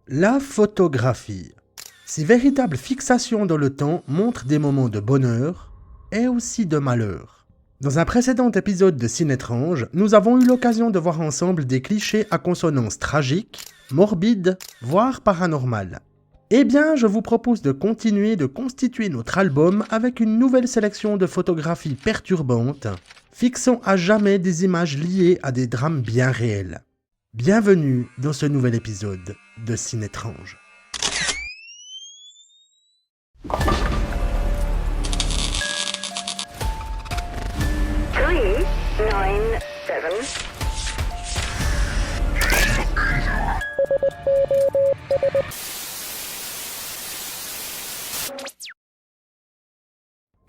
La photographie. Ces véritables fixations dans le temps montrent des moments de bonheur et aussi de malheur. Dans un précédent épisode de Ciné Étrange, nous avons eu l'occasion de voir ensemble des clichés à consonance tragique, morbide, voire paranormale. Eh bien, je vous propose de continuer de constituer notre album avec une nouvelle sélection de photographies perturbantes, fixant à jamais des images liées à des drames bien réels. Bienvenue dans ce nouvel épisode de Ciné Étrange.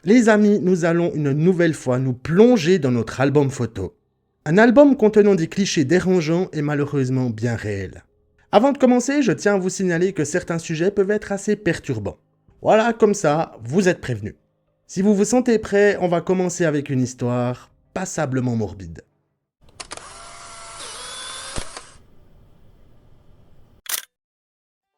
Les amis, nous allons une nouvelle fois nous plonger dans notre album photo. Un album contenant des clichés dérangeants et malheureusement bien réels. Avant de commencer, je tiens à vous signaler que certains sujets peuvent être assez perturbants. Voilà, comme ça, vous êtes prévenus. Si vous vous sentez prêts, on va commencer avec une histoire passablement morbide.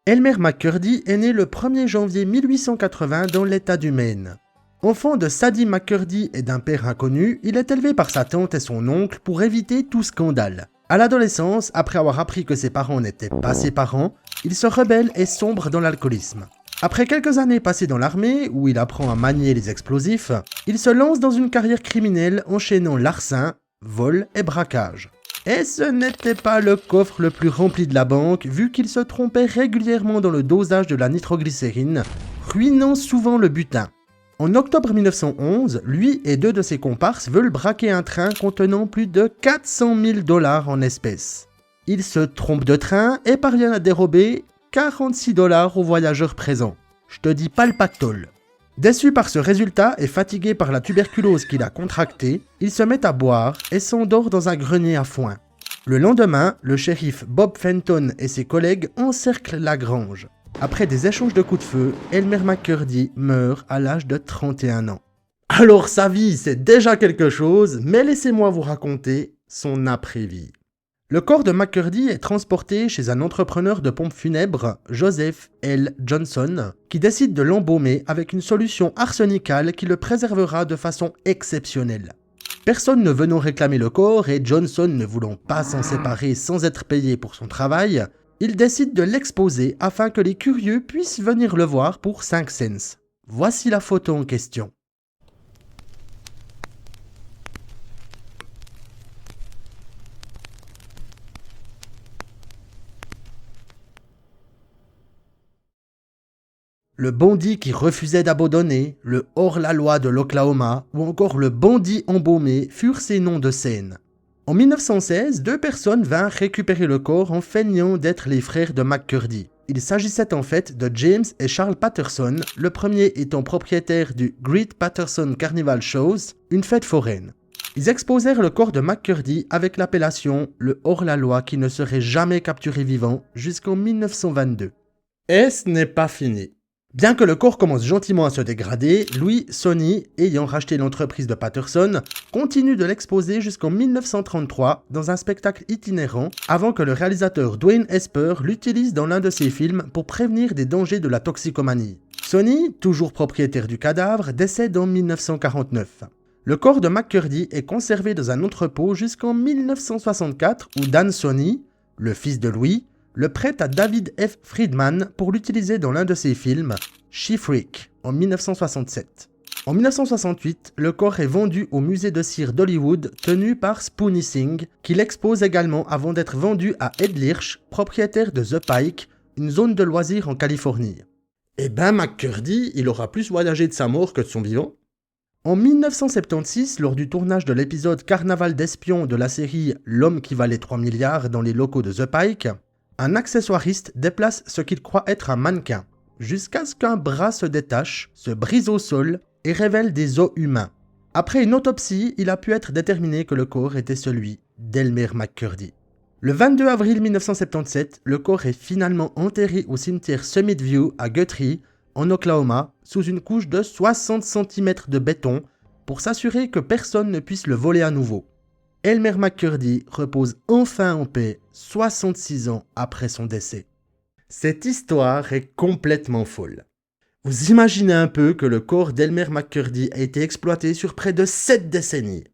Elmer McCurdy est né le 1er janvier 1880 dans l'État du Maine. Enfant de Sadie McCurdy et d'un père inconnu, il est élevé par sa tante et son oncle pour éviter tout scandale. À l'adolescence, après avoir appris que ses parents n'étaient pas ses parents, il se rebelle et sombre dans l'alcoolisme. Après quelques années passées dans l'armée, où il apprend à manier les explosifs, il se lance dans une carrière criminelle enchaînant larcin, vol et braquage. Et ce n'était pas le coffre le plus rempli de la banque, vu qu'il se trompait régulièrement dans le dosage de la nitroglycérine, ruinant souvent le butin. En octobre 1911, lui et deux de ses comparses veulent braquer un train contenant plus de 400 000 $ en espèces. Ils se trompent de train et parviennent à dérober 46 $ aux voyageurs présents. Je te dis pas le pactole. Déçu par ce résultat et fatigué par la tuberculose qu'il a contractée, il se met à boire et s'endort dans un grenier à foin. Le lendemain, le shérif Bob Fenton et ses collègues encerclent la grange. Après des échanges de coups de feu, Elmer McCurdy meurt à l'âge de 31 ans. Alors sa vie, c'est déjà quelque chose, mais laissez-moi vous raconter son après-vie. Le corps de McCurdy est transporté chez un entrepreneur de pompes funèbres, Joseph L. Johnson, qui décide de l'embaumer avec une solution arsenicale qui le préservera de façon exceptionnelle. Personne ne venant réclamer le corps et Johnson ne voulant pas s'en séparer sans être payé pour son travail, il décide de l'exposer afin que les curieux puissent venir le voir pour 5 cents. Voici la photo en question. Le bandit qui refusait d'abandonner, le hors-la-loi de l'Oklahoma ou encore le bandit embaumé furent ces noms de scène. En 1916, 2 personnes vinrent récupérer le corps en feignant d'être les frères de McCurdy. Il s'agissait en fait de James et Charles Patterson, le premier étant propriétaire du Great Patterson Carnival Shows, une fête foraine. Ils exposèrent le corps de McCurdy avec l'appellation « le hors-la-loi qui ne serait jamais capturé vivant » jusqu'en 1922. Et ce n'est pas fini. Bien que le corps commence gentiment à se dégrader, Louis Sony, ayant racheté l'entreprise de Patterson, continue de l'exposer jusqu'en 1933 dans un spectacle itinérant avant que le réalisateur Dwayne Esper l'utilise dans l'un de ses films pour prévenir des dangers de la toxicomanie. Sony, toujours propriétaire du cadavre, décède en 1949. Le corps de McCurdy est conservé dans un entrepôt jusqu'en 1964 où Dan Sony, le fils de Louis, le prête à David F. Friedman pour l'utiliser dans l'un de ses films, She-Freak, en 1967. En 1968, le corps est vendu au musée de cire d'Hollywood tenu par Spoonie Singh, qui l'expose également avant d'être vendu à Ed Lirch, propriétaire de The Pike, une zone de loisirs en Californie. Eh ben McCurdy, il aura plus voyagé de sa mort que de son vivant. En 1976, lors du tournage de l'épisode Carnaval d'espions de la série L'homme qui valait 3 milliards dans les locaux de The Pike, un accessoiriste déplace ce qu'il croit être un mannequin, jusqu'à ce qu'un bras se détache, se brise au sol et révèle des os humains. Après une autopsie, il a pu être déterminé que le corps était celui d'Elmer McCurdy. Le 22 avril 1977, le corps est finalement enterré au cimetière Summit View à Guthrie, en Oklahoma, sous une couche de 60 cm de béton pour s'assurer que personne ne puisse le voler à nouveau. Elmer McCurdy repose enfin en paix 66 ans après son décès. Cette histoire est complètement folle. Vous imaginez un peu que le corps d'Elmer McCurdy a été exploité sur près de 7 décennies.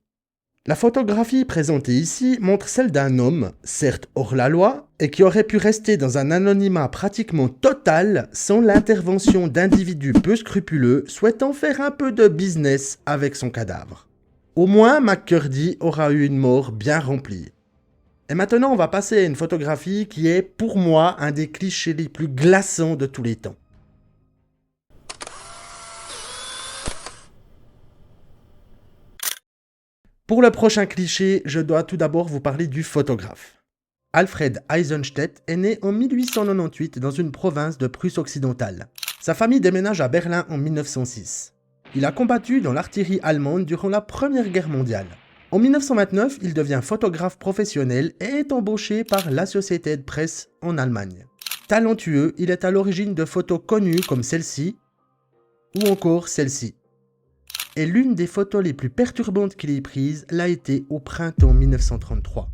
La photographie présentée ici montre celle d'un homme, certes hors la loi, et qui aurait pu rester dans un anonymat pratiquement total sans l'intervention d'individus peu scrupuleux souhaitant faire un peu de business avec son cadavre. Au moins, McCurdy aura eu une mort bien remplie. Et maintenant, on va passer à une photographie qui est, pour moi, un des clichés les plus glaçants de tous les temps. Pour le prochain cliché, je dois tout d'abord vous parler du photographe. Alfred Eisenstedt est né en 1898 dans une province de Prusse occidentale. Sa famille déménage à Berlin en 1906. Il a combattu dans l'artillerie allemande durant la Première Guerre mondiale. En 1929, il devient photographe professionnel et est embauché par l'Associated Press en Allemagne. Talentueux, il est à l'origine de photos connues comme celle-ci ou encore celle-ci. Et l'une des photos les plus perturbantes qu'il ait prises l'a été au printemps 1933.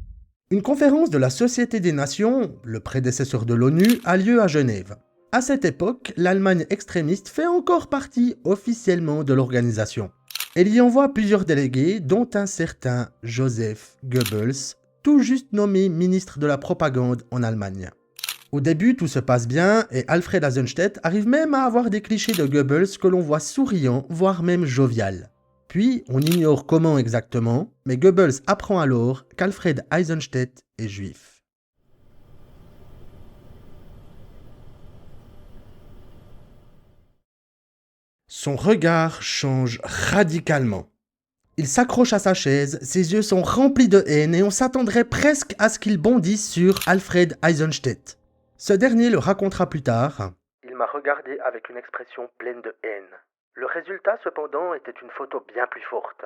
Une conférence de la Société des Nations, le prédécesseur de l'ONU, a lieu à Genève. À cette époque, l'Allemagne extrémiste fait encore partie officiellement de l'organisation. Elle y envoie plusieurs délégués, dont un certain Joseph Goebbels, tout juste nommé ministre de la propagande en Allemagne. Au début, tout se passe bien et Alfred Eisenstedt arrive même à avoir des clichés de Goebbels que l'on voit souriant, voire même jovial. Puis, on ignore comment exactement, mais Goebbels apprend alors qu'Alfred Eisenstedt est juif. Son regard change radicalement. Il s'accroche à sa chaise, ses yeux sont remplis de haine et on s'attendrait presque à ce qu'il bondisse sur Alfred Eisenstedt. Ce dernier le racontera plus tard. Il m'a regardé avec une expression pleine de haine. Le résultat, cependant, était une photo bien plus forte.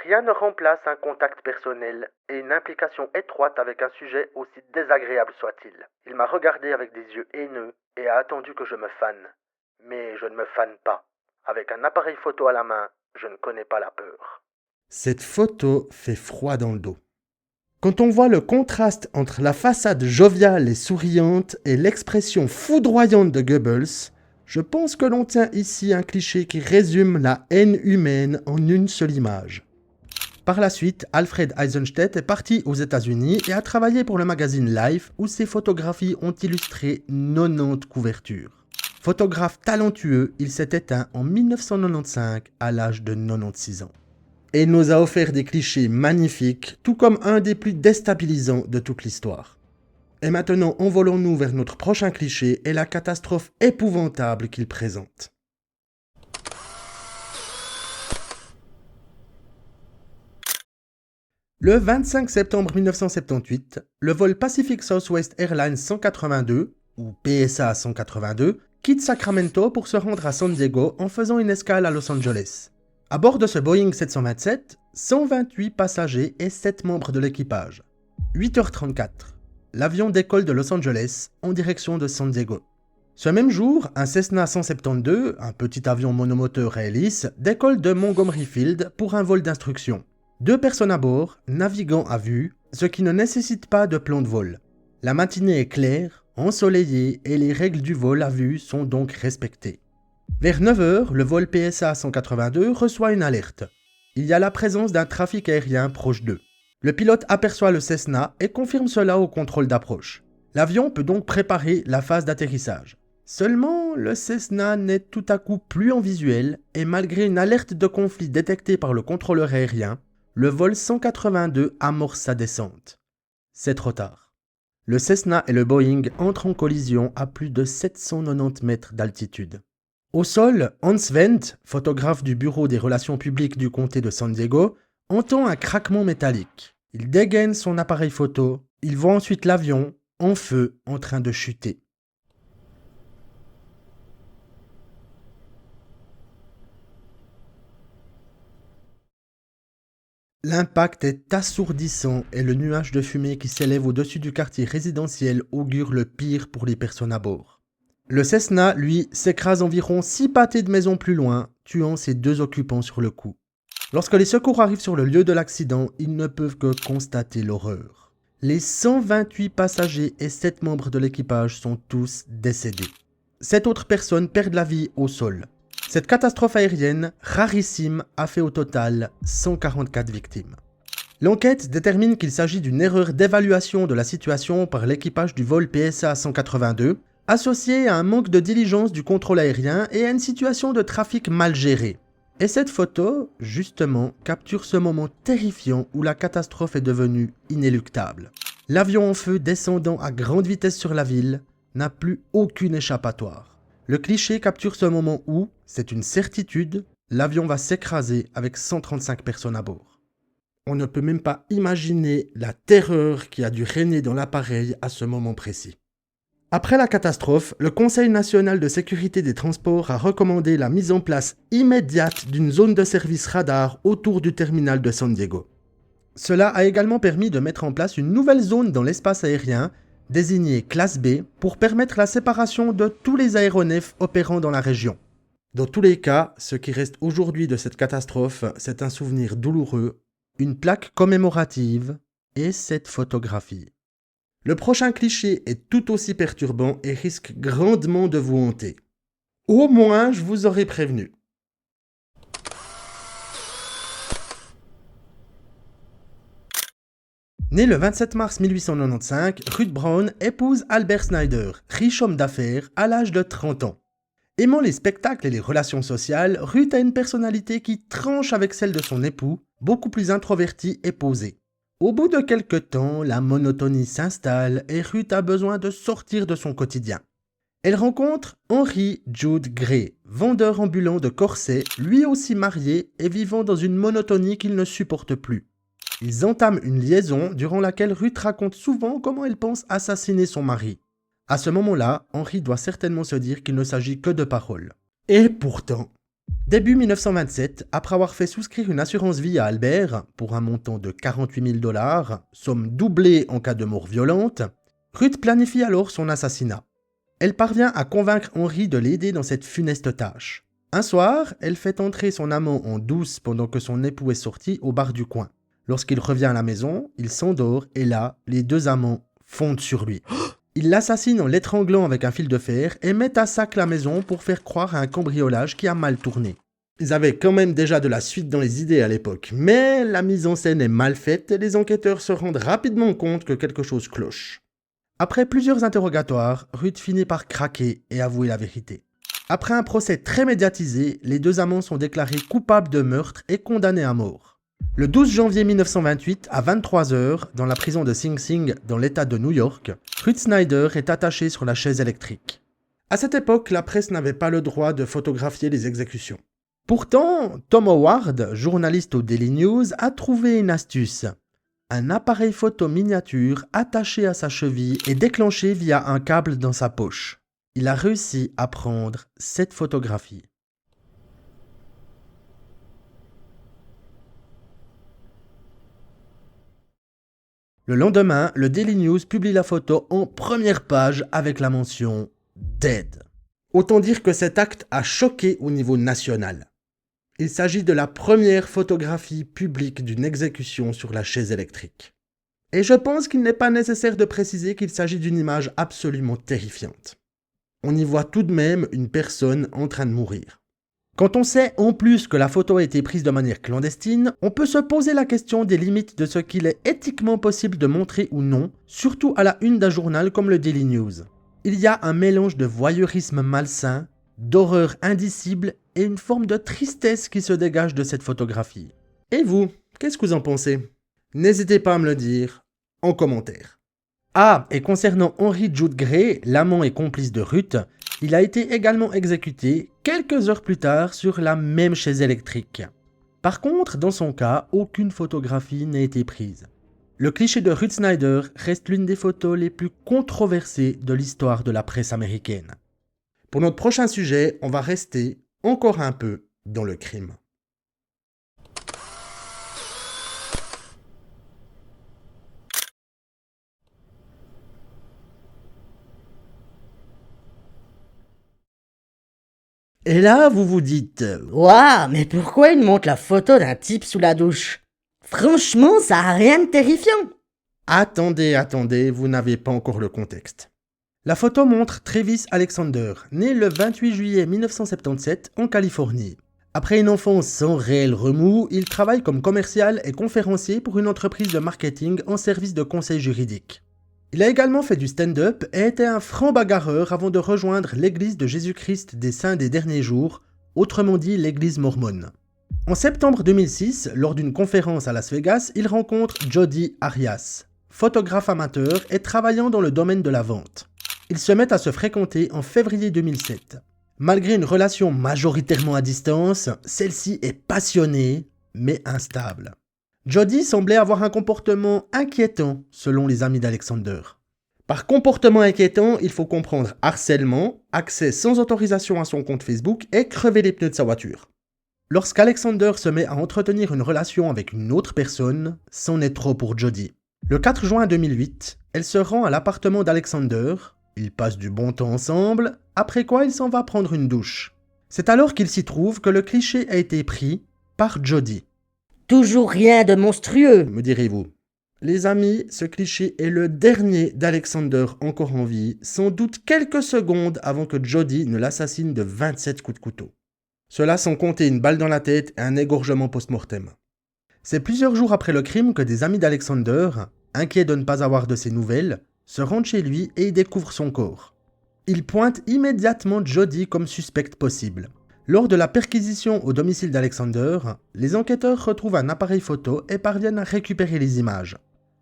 Rien ne remplace un contact personnel et une implication étroite avec un sujet aussi désagréable soit-il. Il m'a regardé avec des yeux haineux et a attendu que je me fane. Mais je ne me fane pas. Avec un appareil photo à la main, je ne connais pas la peur. Cette photo fait froid dans le dos. Quand on voit le contraste entre la façade joviale et souriante et l'expression foudroyante de Goebbels, je pense que l'on tient ici un cliché qui résume la haine humaine en une seule image. Par la suite, Alfred Eisenstedt est parti aux États-Unis et a travaillé pour le magazine Life où ses photographies ont illustré 90 couvertures. Photographe talentueux, il s'est éteint en 1995 à l'âge de 96 ans. Et il nous a offert des clichés magnifiques, tout comme un des plus déstabilisants de toute l'histoire. Et maintenant, envolons-nous vers notre prochain cliché et la catastrophe épouvantable qu'il présente. Le 25 septembre 1978, le vol Pacific Southwest Airlines 182, ou PSA 182, quitte Sacramento pour se rendre à San Diego en faisant une escale à Los Angeles. À bord de ce Boeing 727, 128 passagers et 7 membres de l'équipage. 8h34, l'avion décolle de Los Angeles en direction de San Diego. Ce même jour, un Cessna 172, un petit avion monomoteur à hélice, décolle de Montgomery Field pour un vol d'instruction. 2 personnes à bord, naviguant à vue, ce qui ne nécessite pas de plan de vol. La matinée est claire, ensoleillée et les règles du vol à vue sont donc respectées. Vers 9h, le vol PSA 182 reçoit une alerte. Il y a la présence d'un trafic aérien proche d'eux. Le pilote aperçoit le Cessna et confirme cela au contrôle d'approche. L'avion peut donc préparer la phase d'atterrissage. Seulement, le Cessna n'est tout à coup plus en visuel et malgré une alerte de conflit détectée par le contrôleur aérien, le vol 182 amorce sa descente. C'est trop tard. Le Cessna et le Boeing entrent en collision à plus de 790 mètres d'altitude. Au sol, Hans Wendt, photographe du bureau des relations publiques du comté de San Diego, entend un craquement métallique. Il dégaine son appareil photo, il voit ensuite l'avion, en feu, en train de chuter. L'impact est assourdissant et le nuage de fumée qui s'élève au-dessus du quartier résidentiel augure le pire pour les personnes à bord. Le Cessna, lui, s'écrase environ 6 pâtés de maison plus loin, tuant ses 2 occupants sur le coup. Lorsque les secours arrivent sur le lieu de l'accident, ils ne peuvent que constater l'horreur. Les 128 passagers et 7 membres de l'équipage sont tous décédés. 7 autres personnes perdent la vie au sol. Cette catastrophe aérienne, rarissime, a fait au total 144 victimes. L'enquête détermine qu'il s'agit d'une erreur d'évaluation de la situation par l'équipage du vol PSA 182, associée à un manque de diligence du contrôle aérien et à une situation de trafic mal gérée. Et cette photo, justement, capture ce moment terrifiant où la catastrophe est devenue inéluctable. L'avion en feu descendant à grande vitesse sur la ville n'a plus aucune échappatoire. Le cliché capture ce moment où, c'est une certitude, l'avion va s'écraser avec 135 personnes à bord. On ne peut même pas imaginer la terreur qui a dû régner dans l'appareil à ce moment précis. Après la catastrophe, le Conseil national de sécurité des transports a recommandé la mise en place immédiate d'une zone de service radar autour du terminal de San Diego. Cela a également permis de mettre en place une nouvelle zone dans l'espace aérien, désignée classe B, pour permettre la séparation de tous les aéronefs opérant dans la région. Dans tous les cas, ce qui reste aujourd'hui de cette catastrophe, c'est un souvenir douloureux, une plaque commémorative et cette photographie. Le prochain cliché est tout aussi perturbant et risque grandement de vous hanter. Au moins, je vous aurais prévenu. Né le 27 mars 1895, Ruth Brown épouse Albert Snyder, riche homme d'affaires, à l'âge de 30 ans. Aimant les spectacles et les relations sociales, Ruth a une personnalité qui tranche avec celle de son époux, beaucoup plus introvertie et posée. Au bout de quelque temps, la monotonie s'installe et Ruth a besoin de sortir de son quotidien. Elle rencontre Henry Jude Gray, vendeur ambulant de corsets, lui aussi marié et vivant dans une monotonie qu'il ne supporte plus. Ils entament une liaison durant laquelle Ruth raconte souvent comment elle pense assassiner son mari. À ce moment-là, Henry doit certainement se dire qu'il ne s'agit que de paroles. Et pourtant, début 1927, après avoir fait souscrire une assurance vie à Albert pour un montant de 48 000 $, somme doublée en cas de mort violente, Ruth planifie alors son assassinat. Elle parvient à convaincre Henry de l'aider dans cette funeste tâche. Un soir, elle fait entrer son amant en douce pendant que son époux est sorti au bar du coin. Lorsqu'il revient à la maison, il s'endort et là, les deux amants fondent sur lui. Ils l'assassinent en l'étranglant avec un fil de fer et mettent à sac la maison pour faire croire à un cambriolage qui a mal tourné. Ils avaient quand même déjà de la suite dans les idées à l'époque, mais la mise en scène est mal faite et les enquêteurs se rendent rapidement compte que quelque chose cloche. Après plusieurs interrogatoires, Ruth finit par craquer et avouer la vérité. Après un procès très médiatisé, les deux amants sont déclarés coupables de meurtre et condamnés à mort. Le 12 janvier 1928, à 23h, dans la prison de Sing Sing, dans l'État de New York, Ruth Snyder est attachée sur la chaise électrique. À cette époque, la presse n'avait pas le droit de photographier les exécutions. Pourtant, Tom Howard, journaliste au Daily News, a trouvé une astuce. Un appareil photo miniature attaché à sa cheville et déclenché via un câble dans sa poche. Il a réussi à prendre cette photographie. Le lendemain, le Daily News publie la photo en première page avec la mention « Dead ». Autant dire que cet acte a choqué au niveau national. Il s'agit de la première photographie publique d'une exécution sur la chaise électrique. Et je pense qu'il n'est pas nécessaire de préciser qu'il s'agit d'une image absolument terrifiante. On y voit tout de même une personne en train de mourir. Quand on sait en plus que la photo a été prise de manière clandestine, on peut se poser la question des limites de ce qu'il est éthiquement possible de montrer ou non, surtout à la une d'un journal comme le Daily News. Il y a un mélange de voyeurisme malsain, d'horreur indicible et une forme de tristesse qui se dégage de cette photographie. Et vous, qu'est-ce que vous en pensez? N'hésitez pas à me le dire en commentaire. Ah, et concernant Henry Jude Gray, l'amant et complice de Ruth, il a été également exécuté quelques heures plus tard sur la même chaise électrique. Par contre, dans son cas, aucune photographie n'a été prise. Le cliché de Ruth Snyder reste l'une des photos les plus controversées de l'histoire de la presse américaine. Pour notre prochain sujet, on va rester encore un peu dans le crime. Et là, vous vous dites « Waouh, mais pourquoi il montre la photo d'un type sous la douche? Franchement, ça a rien de terrifiant. » Attendez, vous n'avez pas encore le contexte. La photo montre Travis Alexander, né le 28 juillet 1977 en Californie. Après une enfance sans réel remous, il travaille comme commercial et conférencier pour une entreprise de marketing en service de conseil juridique. Il a également fait du stand-up et était un franc bagarreur avant de rejoindre l'Église de Jésus-Christ des Saints des Derniers Jours, autrement dit l'Église mormone. En septembre 2006, lors d'une conférence à Las Vegas, il rencontre Jodi Arias, photographe amateur et travaillant dans le domaine de la vente. Ils se mettent à se fréquenter en février 2007. Malgré une relation majoritairement à distance, celle-ci est passionnée, mais instable. Jodi semblait avoir un comportement inquiétant, selon les amis d'Alexander. Par comportement inquiétant, il faut comprendre harcèlement, accès sans autorisation à son compte Facebook et crever les pneus de sa voiture. Lorsqu'Alexander se met à entretenir une relation avec une autre personne, c'en est trop pour Jodi. Le 4 juin 2008, elle se rend à l'appartement d'Alexander. Ils passent du bon temps ensemble, après quoi il s'en va prendre une douche. C'est alors qu'il s'y trouve que le cliché a été pris par Jodi. Toujours rien de monstrueux, Me direz-vous. Les amis, ce cliché est le dernier d'Alexander encore en vie, sans doute quelques secondes avant que Jodi ne l'assassine de 27 coups de couteau. Cela sans compter une balle dans la tête et un égorgement post-mortem. C'est plusieurs jours après le crime que des amis d'Alexander, inquiets de ne pas avoir de ses nouvelles, se rendent chez lui et y découvrent son corps. Ils pointent immédiatement Jodi comme suspecte possible. Lors de la perquisition au domicile d'Alexander, les enquêteurs retrouvent un appareil photo et parviennent à récupérer les images.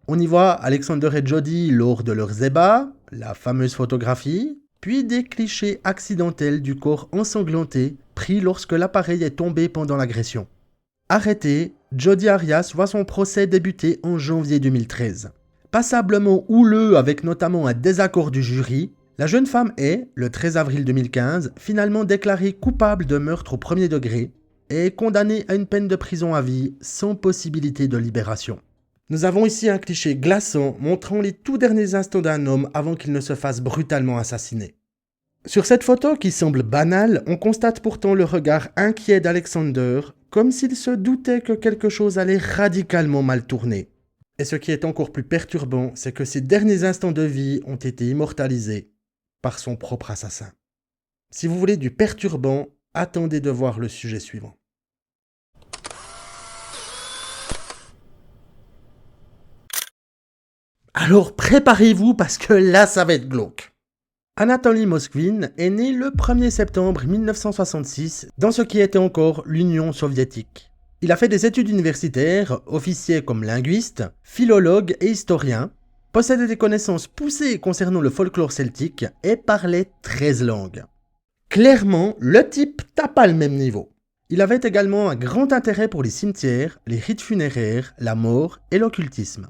On y voit Alexander et Jodi lors de leurs ébats, la fameuse photographie, puis des clichés accidentels du corps ensanglanté pris lorsque l'appareil est tombé pendant l'agression. Arrêté, Jodi Arias voit son procès débuter en janvier 2013. Passablement houleux avec notamment un désaccord du jury, la jeune femme est, le 13 avril 2015, finalement déclarée coupable de meurtre au premier degré et condamnée à une peine de prison à vie sans possibilité de libération. Nous avons ici un cliché glaçant montrant les tout derniers instants d'un homme avant qu'il ne se fasse brutalement assassiner. Sur cette photo qui semble banale, on constate pourtant le regard inquiet d'Alexander, comme s'il se doutait que quelque chose allait radicalement mal tourner. Et ce qui est encore plus perturbant, c'est que ses derniers instants de vie ont été immortalisés par son propre assassin. Si vous voulez du perturbant, attendez de voir le sujet suivant. Alors préparez-vous parce que là ça va être glauque. Anatoly Moskvin est né le 1er septembre 1966 dans ce qui était encore l'Union soviétique. Il a fait des études universitaires, officié comme linguiste, philologue et historien, possédait des connaissances poussées concernant le folklore celtique et parlait 13 langues. Clairement, le type tape pas le même niveau. Il avait également un grand intérêt pour les cimetières, les rites funéraires, la mort et l'occultisme.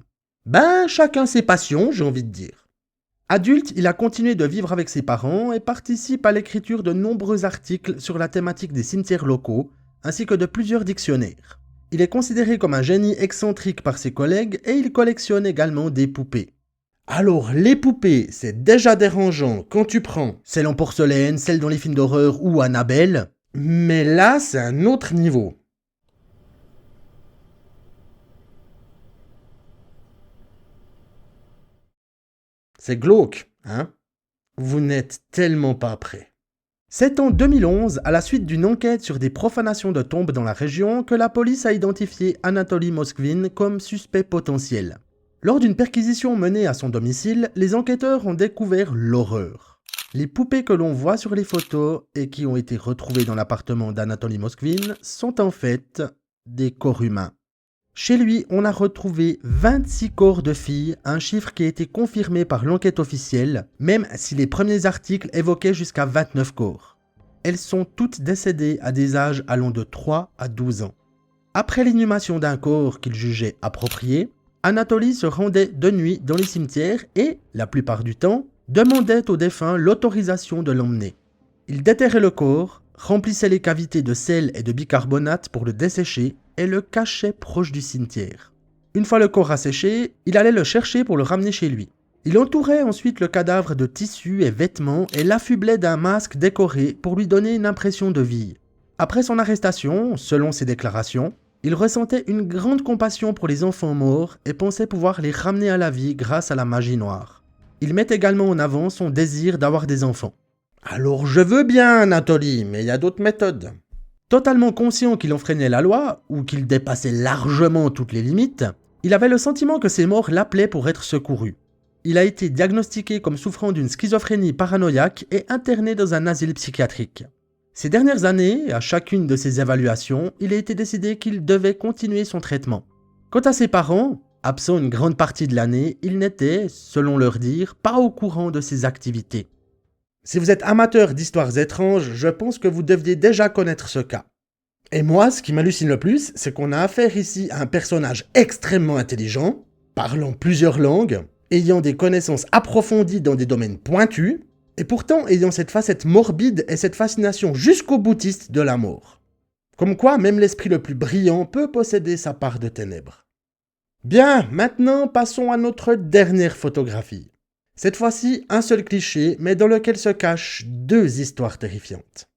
Chacun ses passions, j'ai envie de dire. Adulte, il a continué de vivre avec ses parents et participe à l'écriture de nombreux articles sur la thématique des cimetières locaux, ainsi que de plusieurs dictionnaires. Il est considéré comme un génie excentrique par ses collègues et il collectionne également des poupées. Alors les poupées, c'est déjà dérangeant quand tu prends celles en porcelaine, celles dans les films d'horreur ou Annabelle, mais là c'est un autre niveau. C'est glauque, hein? Vous n'êtes tellement pas prêts. C'est en 2011, à la suite d'une enquête sur des profanations de tombes dans la région, que la police a identifié Anatoly Moskvin comme suspect potentiel. Lors d'une perquisition menée à son domicile, les enquêteurs ont découvert l'horreur. Les poupées que l'on voit sur les photos et qui ont été retrouvées dans l'appartement d'Anatoly Moskvin sont en fait des corps humains. Chez lui, on a retrouvé 26 corps de filles, un chiffre qui a été confirmé par l'enquête officielle, même si les premiers articles évoquaient jusqu'à 29 corps. Elles sont toutes décédées à des âges allant de 3 à 12 ans. Après l'inhumation d'un corps qu'il jugeait approprié, Anatoly se rendait de nuit dans les cimetières et, la plupart du temps, demandait au défunt l'autorisation de l'emmener. Il déterrait le corps, remplissait les cavités de sel et de bicarbonate pour le dessécher et le cachait proche du cimetière. Une fois le corps asséché, il allait le chercher pour le ramener chez lui. Il entourait ensuite le cadavre de tissus et vêtements et l'affublait d'un masque décoré pour lui donner une impression de vie. Après son arrestation, selon ses déclarations, Il ressentait une grande compassion pour les enfants morts et pensait pouvoir les ramener à la vie grâce à la magie noire. Il met également en avant son désir d'avoir des enfants. Alors je veux bien, Anatoly, mais il y a d'autres méthodes. Totalement conscient qu'il enfreignait la loi, ou qu'il dépassait largement toutes les limites, il avait le sentiment que ces morts l'appelaient pour être secouru. Il a été diagnostiqué comme souffrant d'une schizophrénie paranoïaque et interné dans un asile psychiatrique. Ces dernières années, à chacune de ses évaluations, il a été décidé qu'il devait continuer son traitement. Quant à ses parents, absents une grande partie de l'année, ils n'étaient, selon leur dire, pas au courant de ses activités. Si vous êtes amateur d'histoires étranges, je pense que vous deviez déjà connaître ce cas. Et moi, ce qui m'hallucine le plus, c'est qu'on a affaire ici à un personnage extrêmement intelligent, parlant plusieurs langues, ayant des connaissances approfondies dans des domaines pointus, et pourtant ayant cette facette morbide et cette fascination jusqu'au boutiste de la mort. Comme quoi, même l'esprit le plus brillant peut posséder sa part de ténèbres. Bien, maintenant passons à notre dernière photographie. Cette fois-ci, un seul cliché, mais dans lequel se cachent deux histoires terrifiantes.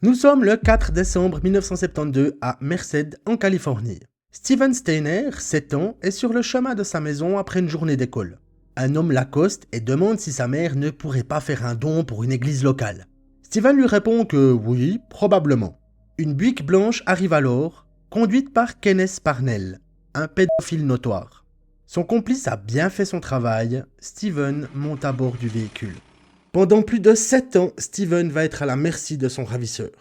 Nous sommes le 4 décembre 1972 à Merced, en Californie. Steven Steiner, 7 ans, est sur le chemin de sa maison après une journée d'école. Un homme l'accoste et demande si sa mère ne pourrait pas faire un don pour une église locale. Steven lui répond que oui, probablement. Une Buick blanche arrive alors, conduite par Kenneth Parnell, un pédophile notoire. Son complice a bien fait son travail, Steven monte à bord du véhicule. Pendant plus de 7 ans, Steven va être à la merci de son ravisseur.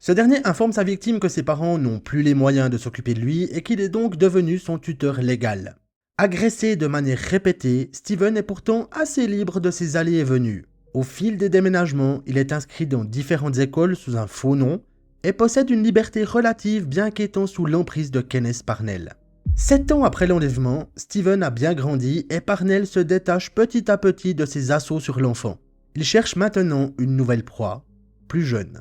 Ce dernier informe sa victime que ses parents n'ont plus les moyens de s'occuper de lui et qu'il est donc devenu son tuteur légal. Agressé de manière répétée, Steven est pourtant assez libre de ses allées et venues. Au fil des déménagements, il est inscrit dans différentes écoles sous un faux nom et possède une liberté relative bien qu'étant sous l'emprise de Kenneth Parnell. 7 ans après l'enlèvement, Steven a bien grandi et Parnell se détache petit à petit de ses assauts sur l'enfant. Il cherche maintenant une nouvelle proie, plus jeune.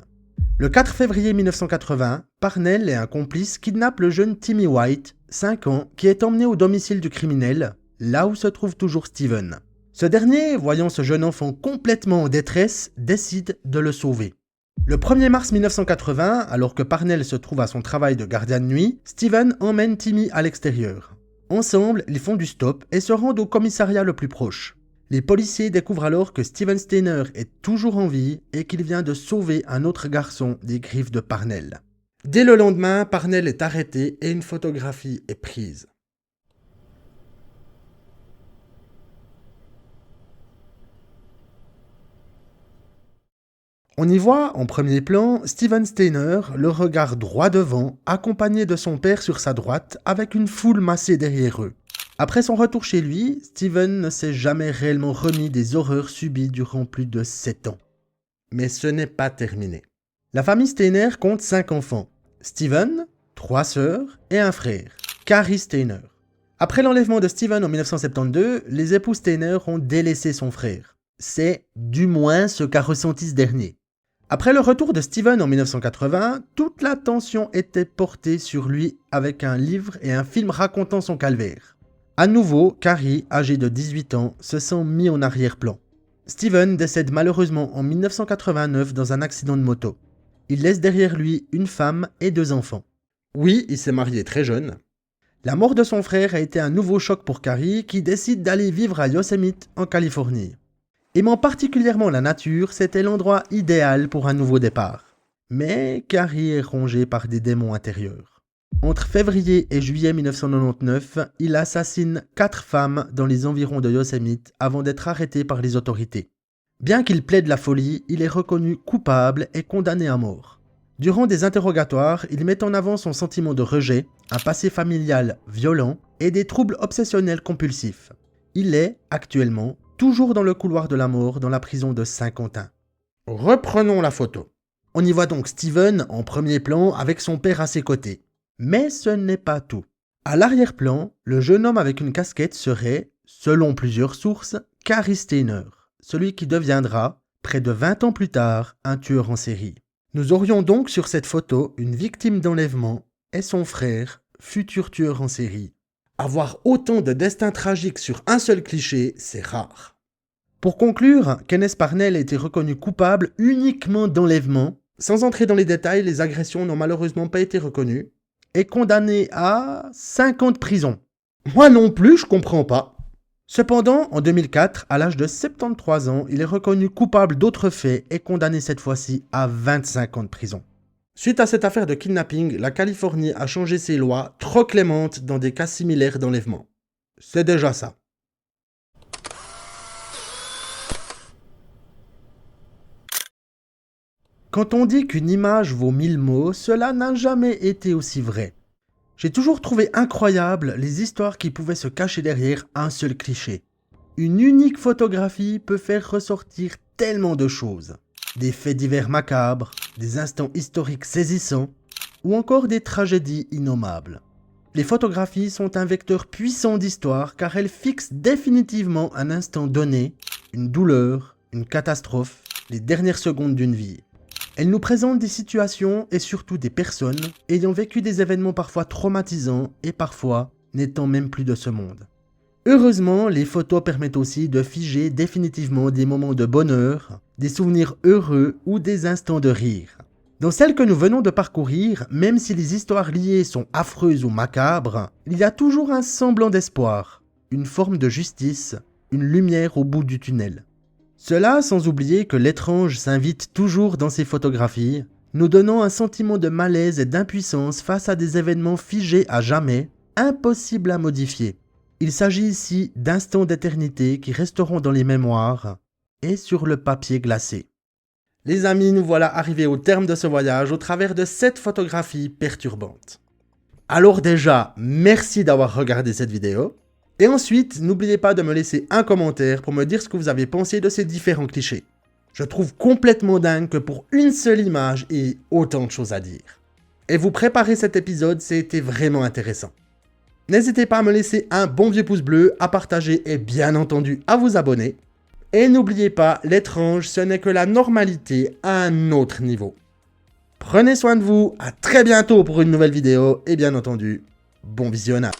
Le 4 février 1980, Parnell et un complice kidnappent le jeune Timmy White, 5 ans, qui est emmené au domicile du criminel, là où se trouve toujours Steven. Ce dernier, voyant ce jeune enfant complètement en détresse, décide de le sauver. Le 1er mars 1980, alors que Parnell se trouve à son travail de gardien de nuit, Steven emmène Timmy à l'extérieur. Ensemble, ils font du stop et se rendent au commissariat le plus proche. Les policiers découvrent alors que Steven Steiner est toujours en vie et qu'il vient de sauver un autre garçon des griffes de Parnell. Dès le lendemain, Parnell est arrêté et une photographie est prise. On y voit, en premier plan, Steven Steiner, le regard droit devant, accompagné de son père sur sa droite, avec une foule massée derrière eux. Après son retour chez lui, Steven ne s'est jamais réellement remis des horreurs subies durant plus de 7 ans. Mais ce n'est pas terminé. La famille Steiner compte 5 enfants. Steven, 3 sœurs et un frère, Cary Steiner. Après l'enlèvement de Steven en 1972, les époux Steiner ont délaissé son frère. C'est du moins ce qu'a ressenti ce dernier. Après le retour de Steven en 1980, toute l'attention était portée sur lui avec un livre et un film racontant son calvaire. À nouveau, Cary, âgé de 18 ans, se sent mis en arrière-plan. Steven décède malheureusement en 1989 dans un accident de moto. Il laisse derrière lui une femme et 2 enfants. Oui, il s'est marié très jeune. La mort de son frère a été un nouveau choc pour Cary qui décide d'aller vivre à Yosemite, en Californie. Aimant particulièrement la nature, c'était l'endroit idéal pour un nouveau départ. Mais Cary est rongé par des démons intérieurs. Entre février et juillet 1999, il assassine 4 femmes dans les environs de Yosemite avant d'être arrêté par les autorités. Bien qu'il plaide la folie, il est reconnu coupable et condamné à mort. Durant des interrogatoires, il met en avant son sentiment de rejet, un passé familial violent et des troubles obsessionnels compulsifs. Il est, actuellement, toujours dans le couloir de la mort dans la prison de Saint-Quentin. Reprenons la photo. On y voit donc Steven en premier plan avec son père à ses côtés. Mais ce n'est pas tout. À l'arrière-plan, le jeune homme avec une casquette serait, selon plusieurs sources, Cary Steiner, celui qui deviendra, près de 20 ans plus tard, un tueur en série. Nous aurions donc sur cette photo une victime d'enlèvement et son frère, futur tueur en série. Avoir autant de destins tragiques sur un seul cliché, c'est rare. Pour conclure, Kenneth Parnell a été reconnu coupable uniquement d'enlèvement. Sans entrer dans les détails, les agressions n'ont malheureusement pas été reconnues. Et condamné à 5 ans de prison. Moi non plus, je comprends pas. Cependant, en 2004, à l'âge de 73 ans, il est reconnu coupable d'autres faits et condamné cette fois-ci à 25 ans de prison. Suite à cette affaire de kidnapping, la Californie a changé ses lois trop clémentes dans des cas similaires d'enlèvement. C'est déjà ça. Quand on dit qu'une image vaut 1000 mots, cela n'a jamais été aussi vrai. J'ai toujours trouvé incroyable les histoires qui pouvaient se cacher derrière un seul cliché. Une unique photographie peut faire ressortir tellement de choses. Des faits divers macabres, des instants historiques saisissants, ou encore des tragédies innommables. Les photographies sont un vecteur puissant d'histoire car elles fixent définitivement un instant donné, une douleur, une catastrophe, les dernières secondes d'une vie. Elles nous présentent des situations et surtout des personnes ayant vécu des événements parfois traumatisants et parfois n'étant même plus de ce monde. Heureusement, les photos permettent aussi de figer définitivement des moments de bonheur, des souvenirs heureux ou des instants de rire. Dans celles que nous venons de parcourir, même si les histoires liées sont affreuses ou macabres, il y a toujours un semblant d'espoir, une forme de justice, une lumière au bout du tunnel. Cela sans oublier que l'étrange s'invite toujours dans ces photographies, nous donnant un sentiment de malaise et d'impuissance face à des événements figés à jamais, impossibles à modifier. Il s'agit ici d'instants d'éternité qui resteront dans les mémoires et sur le papier glacé. Les amis, nous voilà arrivés au terme de ce voyage au travers de 7 photographies perturbantes. Alors déjà, merci d'avoir regardé cette vidéo. Et ensuite, n'oubliez pas de me laisser un commentaire pour me dire ce que vous avez pensé de ces différents clichés. Je trouve complètement dingue que pour une seule image, il y ait autant de choses à dire. Et vous préparez cet épisode, c'était vraiment intéressant. N'hésitez pas à me laisser un bon vieux pouce bleu, à partager et bien entendu à vous abonner. Et n'oubliez pas, l'étrange, ce n'est que la normalité à un autre niveau. Prenez soin de vous, à très bientôt pour une nouvelle vidéo et bien entendu, bon visionnage.